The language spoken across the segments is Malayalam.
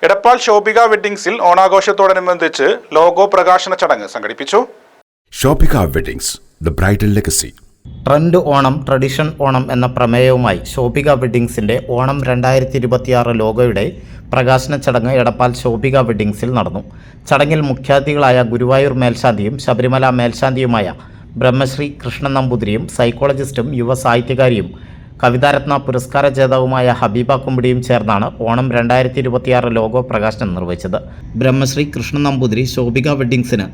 എടപ്പാൾ ശോഭിക വെഡ്ഡിംഗ്സിൽ ഓണാഘോഷത്തോടനുബന്ധിച്ച് ലോഗോ പ്രകാശന ചടങ്ങ് സംഘടിപ്പിച്ചു. Shobhika weddings, the bridal legacy. Trend Onam tradition Onam എന്ന പ്രമേയവുമായി ശോഭിക വെഡ്ഡിംഗ്സിന്റെ ഓണം 2026 ലോഗോയുടെ പ്രകാശന ചടങ്ങ് എടപ്പാൾ ശോഭിക വെഡ്ഡിംഗ്സിൽ നടന്നു. ചടങ്ങിൽ മുഖ്യാതിഥികളായ ഗുരുവായൂർ മേൽശാന്തിയും ശബരിമല മേൽശാന്തിയുമായ ബ്രഹ്മശ്രീ കൃഷ്ണൻ നമ്പൂതിരിയും സൈക്കോളജിസ്റ്റും യുവ സാഹിത്യകാരിയും കവിതാരത്ന പുരസ്കാര ജേതാവുമായ ഹബീബ കുമ്പിടിയും ചേർന്നാണ് ഓണം 2026 ലോഗോ പ്രകാശനം നിർവഹിച്ചത്. ബ്രഹ്മശ്രീ കൃഷ്ണൻ നമ്പൂതിരി ശോഭിക വെഡ്ഡിംഗ്സിന്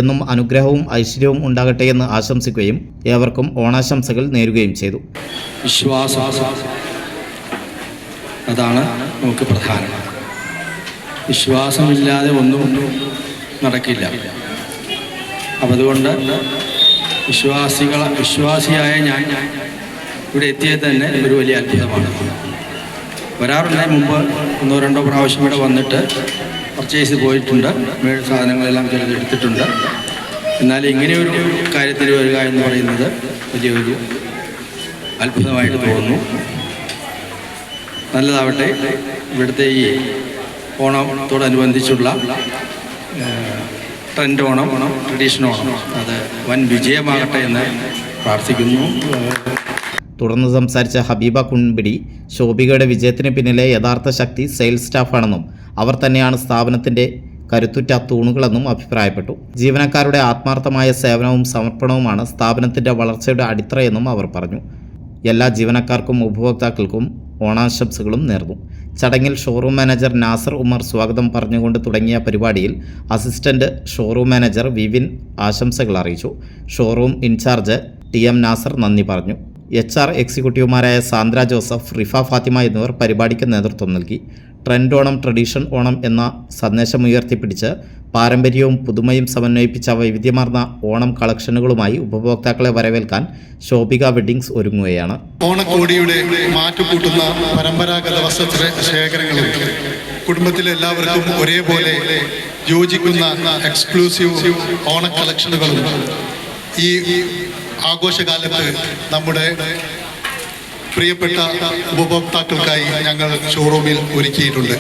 എന്നും അനുഗ്രഹവും ഐശ്വര്യവും ഉണ്ടാകട്ടെ എന്ന് ആശംസിക്കുകയും ഏവർക്കും ഓണാശംസകൾ നേരുകയും ചെയ്തു. വിശ്വാസം അതാണ് നമുക്ക് പ്രധാനം. വിശ്വാസമില്ലാതെ ഒന്നും നടക്കില്ല. അപ്പം അതുകൊണ്ട് വിശ്വാസിയായ ഞാൻ ഇവിടെ എത്തിയത് തന്നെ ഒരു വലിയ അത്ഭുതമാണ്. വരാറുണ്ട്, മുമ്പ് 1-2 പ്രാവശ്യം ഇവിടെ വന്നിട്ട് പർച്ചേസ് പോയിട്ടുണ്ട്, സാധനങ്ങളെല്ലാം ചിലത് എടുത്തിട്ടുണ്ട്. എന്നാൽ ഇങ്ങനെയൊരു കാര്യത്തിൽ വരിക എന്ന് പറയുന്നത് വലിയൊരു അത്ഭുതമായിട്ട് തോന്നുന്നു. നല്ലതാവട്ടെ. ഇവിടുത്തെ ഈ ഓണത്തോടനുബന്ധിച്ചുള്ള ട്രെൻഡ് ഓണം, ട്രഡീഷൻ ഓണം അത് വൻ വിജയമാകട്ടെ എന്ന് പ്രാർത്ഥിക്കുന്നു. തുടർന്ന് സംസാരിച്ച ഹബീബ കുമ്പിടി ശോഭികയുടെ വിജയത്തിന് പിന്നിലെ യഥാർത്ഥ ശക്തി സെയിൽസ് സ്റ്റാഫാണെന്നും അവർ തന്നെയാണ് സ്ഥാപനത്തിൻ്റെ കരുത്തുറ്റ തൂണുകളെന്നും അഭിപ്രായപ്പെട്ടു. ജീവനക്കാരുടെ ആത്മാർത്ഥമായ സേവനവും സമർപ്പണവുമാണ് സ്ഥാപനത്തിൻ്റെ വളർച്ചയുടെ അടിത്തറയെന്നും അവർ പറഞ്ഞു. എല്ലാ ജീവനക്കാർക്കും ഉപഭോക്താക്കൾക്കും ഓണാശംസകളും നേർന്നു. ചടങ്ങിൽ ഷോറൂം മാനേജർ നാസർ ഉമർ സ്വാഗതം പറഞ്ഞുകൊണ്ട് തുടങ്ങിയ പരിപാടിയിൽ അസിസ്റ്റന്റ് ഷോറൂം മാനേജർ വിവിൻ ആശംസകൾ അറിയിച്ചു. ഷോറൂം ഇൻചാർജ് TM നാസർ നന്ദി പറഞ്ഞു. HR എക്സിക്യൂട്ടീവുമാരായ സാന്ദ്ര ജോസഫ്, റിഫ ഫാത്തിമ എന്നിവർ പരിപാടിക്ക് നേതൃത്വം നൽകി. ട്രെൻഡ് ഓണം ട്രഡീഷൻ ഓണം എന്ന സന്ദേശമുയർത്തിപ്പിടിച്ച് പാരമ്പര്യവും പുതുമയും സമന്വയിപ്പിച്ച വൈവിധ്യമാർന്ന ഓണം കളക്ഷനുകളുമായി ഉപഭോക്താക്കളെ വരവേൽക്കാൻ ശോഭിക വെഡ്ഡിംഗ്സ് ഒരുങ്ങുകയാണ്. ഓണക്കോടിയുടെ മാറ്റുകൂട്ടുന്ന പരമ്പരാഗത വസ്ത്ര ശേഖരങ്ങളും കുടുംബത്തിലെ എല്ലാവർക്കും ഒരേപോലെ യോജിക്കുന്ന എക്സ്ക്ലൂസീവ് ഓണ കളക്ഷനുകളും ഈ ആഘോഷകാലത്ത് നമ്മുടെ പ്രിയപ്പെട്ട ഉപഭോക്താക്കൾക്കായി ഞങ്ങൾ ഷോറൂമിൽ ഒരുക്കിയിട്ടുണ്ട്.